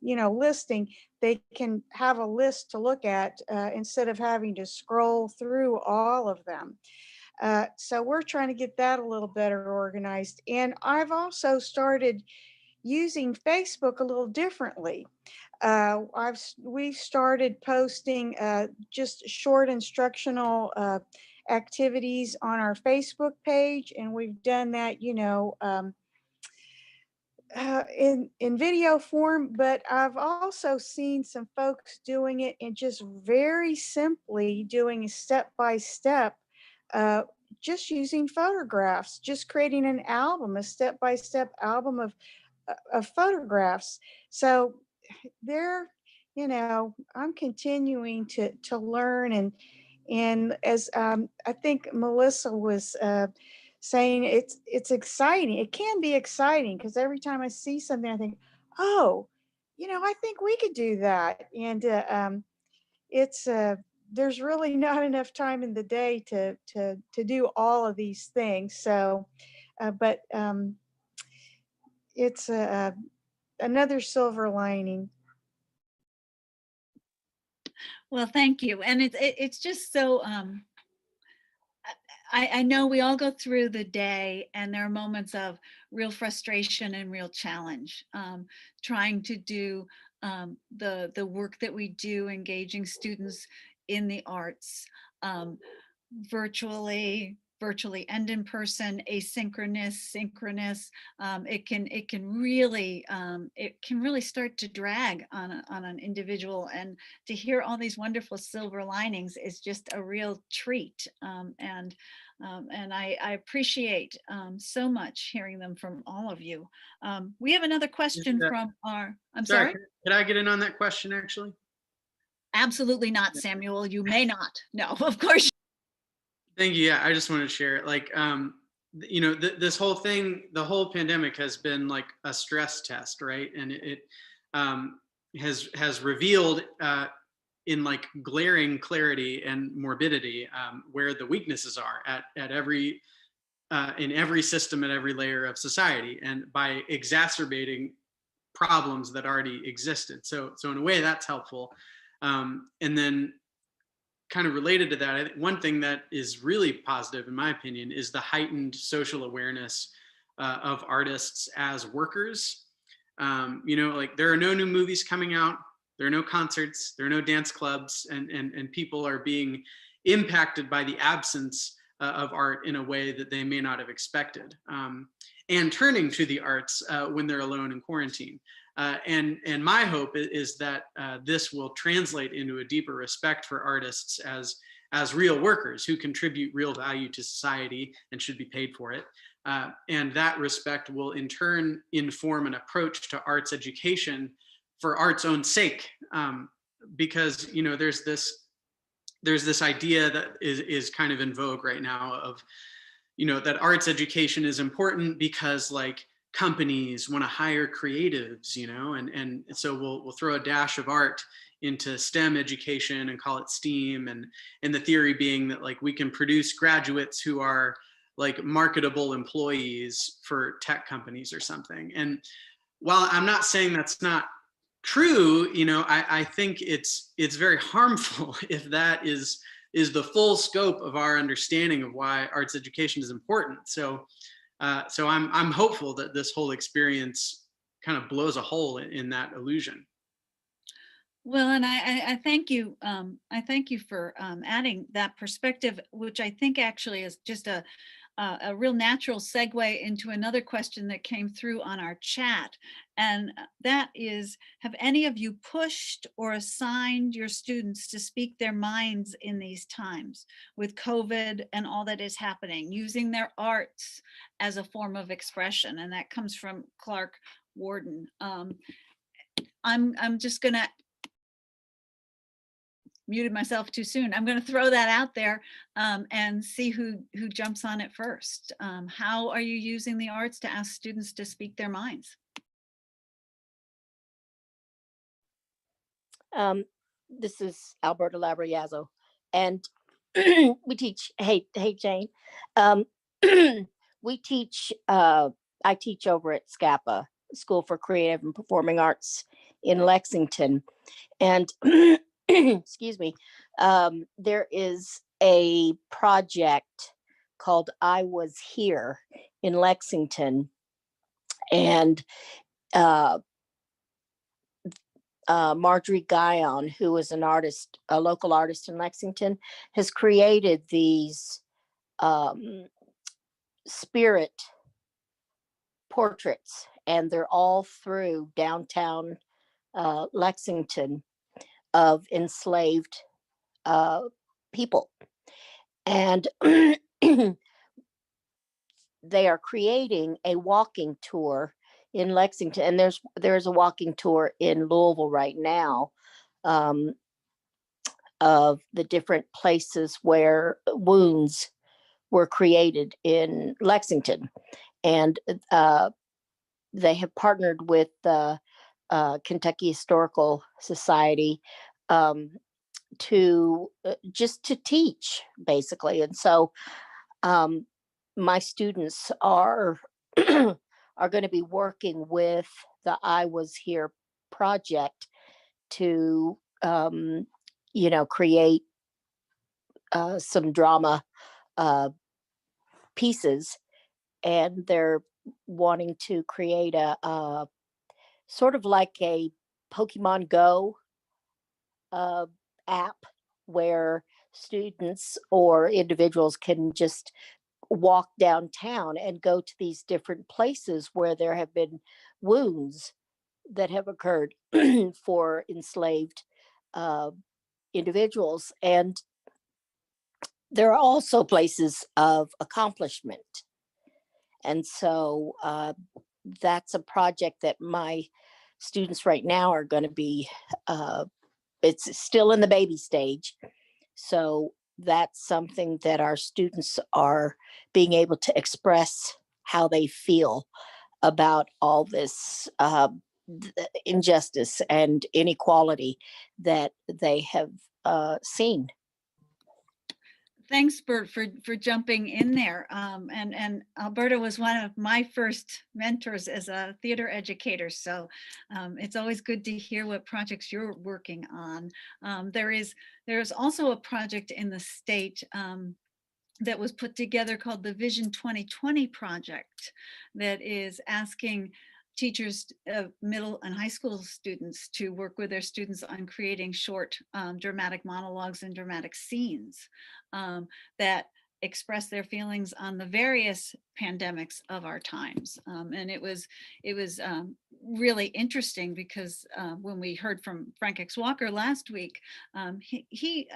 listing, they can have a list to look at instead of having to scroll through all of them. So we're trying to get that a little better organized. And I've also started using Facebook a little differently. We've started posting just short instructional activities on our Facebook page, and we've done that, in video form, but I've also seen some folks doing it in just very simply doing a step-by-step, just using photographs, just creating an album, a step-by-step album of photographs. So I'm continuing to learn, and as I think Melissa was saying, it's exciting. It can be exciting because every time I see something, I think, oh, I think we could do that. And it's there's really not enough time in the day to do all of these things. So, but it's another silver lining. Well, thank you. And it's just so, I know we all go through the day and there are moments of real frustration and real challenge, trying to do the work that we do, engaging students in the arts, virtually, virtually and in person, asynchronous, synchronous. It can really start to drag on an individual, and to hear all these wonderful silver linings is just a real treat. And I appreciate so much hearing them from all of you. We have another question from our, I'm sorry. Could I get in on that question actually? Absolutely not, Samuel. You may not. No, of course. Thank you. Yeah, I just wanted to share it. Like, you know, this whole thing, the whole pandemic has been like a stress test, right? And it has revealed in like glaring clarity and morbidity where the weaknesses are at every in every system, at every layer of society, and by exacerbating problems that already existed. So in a way, that's helpful. And then kind of related to that, I think one thing that is really positive, in my opinion, is the heightened social awareness of artists as workers. You know, like there are no new movies coming out, there are no concerts, there are no dance clubs, and people are being impacted by the absence of art in a way that they may not have expected, and turning to the arts when they're alone in quarantine. And my hope is that this will translate into a deeper respect for artists as real workers who contribute real value to society and should be paid for it. And that respect will in turn inform an approach to arts education for art's own sake. Because, you know, there's this idea that is kind of in vogue right now of, you know, that arts education is important because like companies want to hire creatives, you know, and so we'll throw a dash of art into STEM education and call it STEAM, and the theory being that like we can produce graduates who are like marketable employees for tech companies or something. And while I'm not saying that's not true, you know, I think it's very harmful if that is the full scope of our understanding of why arts education is important. So I'm hopeful that this whole experience kind of blows a hole in that illusion. Well, and I thank you. I thank you for adding that perspective, which I think actually is just a real natural segue into another question that came through on our chat. And that is, have any of you pushed or assigned your students to speak their minds in these times with COVID and all that is happening, using their arts as a form of expression? And that comes from Clark Warden. I'm just gonna muted myself too soon. I'm going to throw that out there and see who jumps on it first. How are you using the arts to ask students to speak their minds? This is Alberta Labriazzo, and we teach, hey Jane, we teach, I teach over at SCAPA, School for Creative and Performing Arts in Lexington. And excuse me, there is a project called I Was Here in Lexington, and Marjorie Guyon, who is an artist, a local artist in Lexington, has created these spirit portraits, and they're all through downtown Lexington of enslaved people. And they are creating a walking tour in Lexington, and there's a walking tour in Louisville right now of the different places where wounds were created in Lexington. And they have partnered with the Kentucky Historical Society to just to teach, basically. And so my students are are going to be working with the I Was Here project to you know, create some drama pieces, and they're wanting to create a sort of like a Pokemon Go app where students or individuals can just walk downtown and go to these different places where there have been wounds that have occurred for enslaved individuals. And there are also places of accomplishment. And so that's a project that my students right now are going to be, it's still in the baby stage. So that's something that our students are being able to express how they feel about all this injustice and inequality that they have seen. Thanks, Bert, for jumping in there. And Alberta was one of my first mentors as a theater educator. So it's always good to hear what projects you're working on. There's also a project in the state that was put together called the Vision 2020 project that is asking teachers, middle and high school students to work with their students on creating short dramatic monologues and dramatic scenes that express their feelings on the various pandemics of our times. And it was really interesting because when we heard from Frank X. Walker last week, he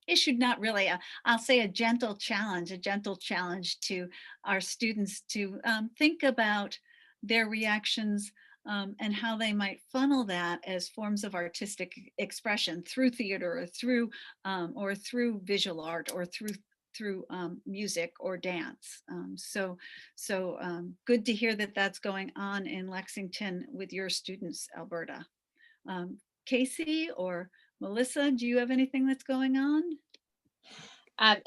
issued not really I'll say a gentle challenge to our students to think about their reactions and how they might funnel that as forms of artistic expression through theater or through visual art or through music or dance. So good to hear that that's going on in Lexington with your students, Alberta. Casey or Melissa, do you have anything that's going on?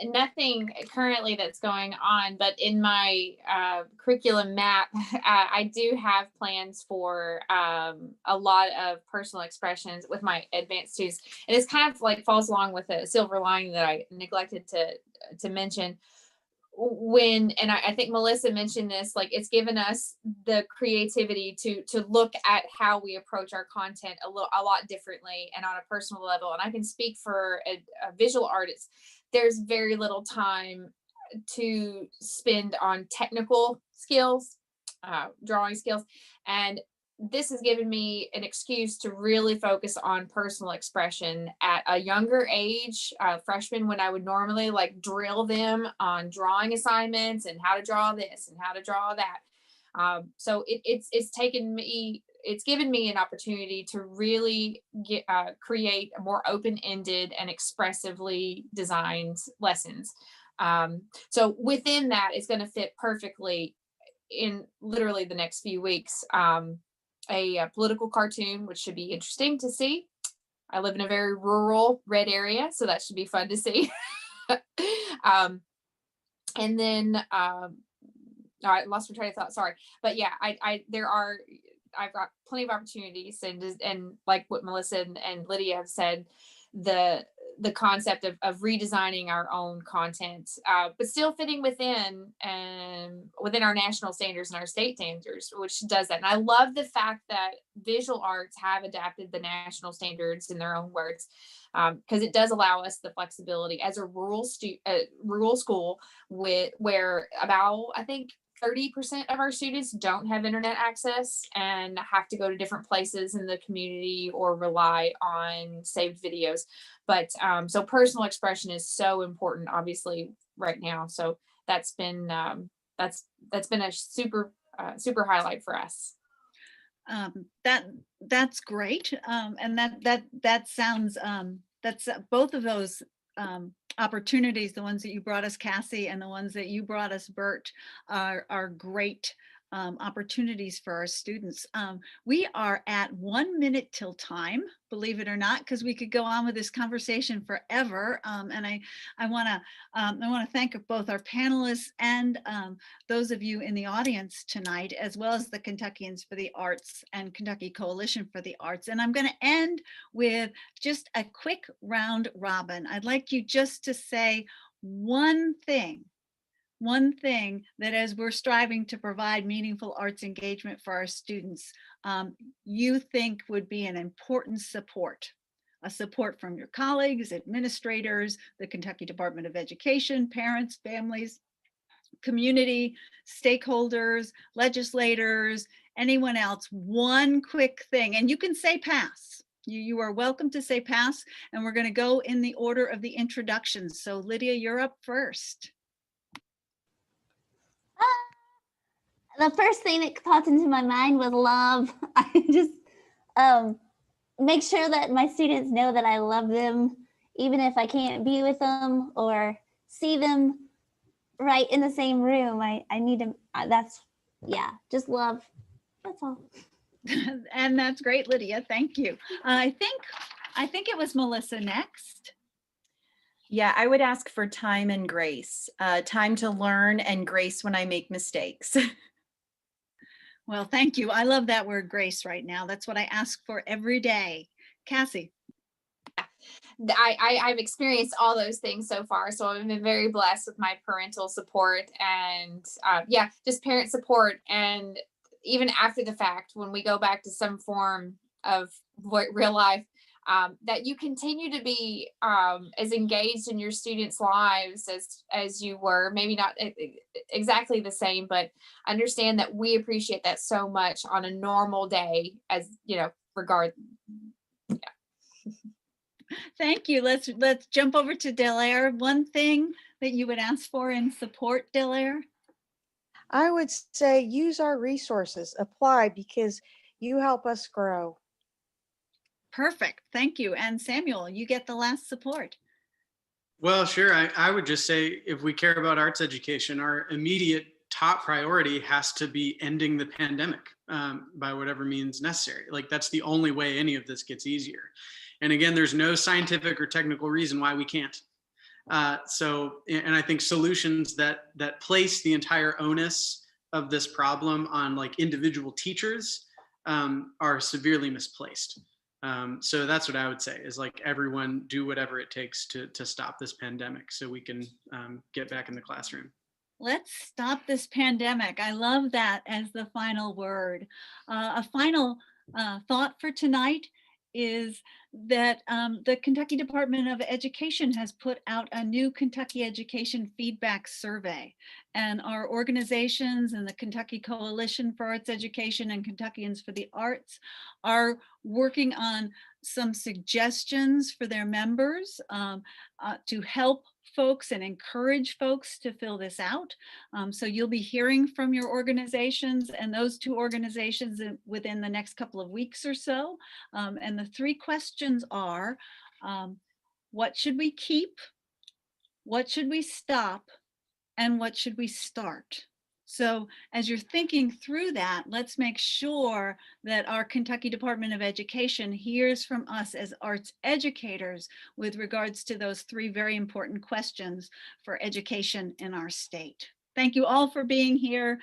Nothing currently that's going on, but in my curriculum map, I do have plans for a lot of personal expressions with my advanced students. And it's kind of like falls along with a silver lining that I neglected to mention. And I think Melissa mentioned this, like it's given us the creativity to look at how we approach our content a lot differently and on a personal level. And I can speak for a visual artist. There's very little time to spend on technical skills, drawing skills. And this has given me an excuse to really focus on personal expression at a younger age, freshman, when I would normally like drill them on drawing assignments and how to draw this and how to draw that. So it's given me an opportunity to really create a more open-ended and expressively designed lessons. So within that, it's going to fit perfectly in literally the next few weeks. A political cartoon, which should be interesting to see. I live in a very rural red area, so that should be fun to see. And then I lost my train of thought. Sorry, but yeah, I've got plenty of opportunities, and like what Melissa and Lydia have said, the concept of redesigning our own content, but still fitting within our national standards and our state standards, which does that. And I love the fact that visual arts have adapted the national standards in their own words, because it does allow us the flexibility as a rural school where about, I think, 30% of our students don't have internet access and have to go to different places in the community or rely on saved videos. But so personal expression is so important, obviously, right now. So that's been a super highlight for us. That's great, and that sounds that's both of those opportunities, the ones that you brought us, Cassie, and the ones that you brought us, Bert, are great opportunities for our students. We are at 1 minute till time, believe it or not, because we could go on with this conversation forever. And I want to thank both our panelists and those of you in the audience tonight, as well as the Kentuckians for the Arts and Kentucky Coalition for the Arts. And I'm going to end with just a quick round robin. I'd like you just to say one thing that, as we're striving to provide meaningful arts engagement for our students, you think would be an important support. A support from your colleagues, administrators, the Kentucky Department of Education, parents, families, community stakeholders, legislators, anyone else, one quick thing, and you can say pass. You are welcome to say pass, and we're going to go in the order of the introductions. So Lydia, you're up first. The first thing that popped into my mind was love. I just make sure that my students know that I love them, even if I can't be with them or see them right in the same room. I need to, just love. That's all. And that's great, Lydia. Thank you. I think it was Melissa next. Yeah, I would ask for time and grace, time to learn and grace when I make mistakes. Well, thank you. I love that word grace right now. That's what I ask for every day. Cassie. I've experienced all those things so far. So I've been very blessed with my parental support and just parent support. And even after the fact, when we go back to some form of real life, that you continue to be as engaged in your students' lives as you were, maybe not exactly the same, but understand that we appreciate that so much on a normal day, as regard. Yeah. Thank you. Let's jump over to Delaire. One thing that you would ask for in support, Delaire? I would say use our resources, apply, because you help us grow. Perfect. Thank you. And Samuel, you get the last support. Well, sure. I would just say if we care about arts education, our immediate top priority has to be ending the pandemic by whatever means necessary. Like that's the only way any of this gets easier. And again, there's no scientific or technical reason why we can't. And I think solutions that place the entire onus of this problem on like individual teachers are severely misplaced. So that's what I would say is like everyone do whatever it takes to stop this pandemic so we can get back in the classroom. Let's stop this pandemic. I love that as the final word. A final thought for tonight is that the Kentucky Department of Education has put out a new Kentucky Education Feedback Survey, and our organizations and the Kentucky Coalition for Arts Education and Kentuckians for the Arts are working on some suggestions for their members to help folks and encourage folks to fill this out. So you'll be hearing from your organizations and those two organizations within the next couple of weeks or so. And the three questions are, what should we keep? What should we stop? And what should we start? So as you're thinking through that, let's make sure that our Kentucky Department of Education hears from us as arts educators with regards to those three very important questions for education in our state. Thank you all for being here.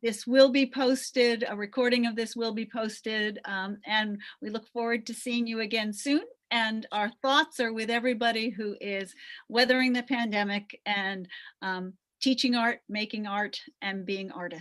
This will be posted, a recording of this will be posted, and we look forward to seeing you again soon. And our thoughts are with everybody who is weathering the pandemic and teaching art, making art, and being artists.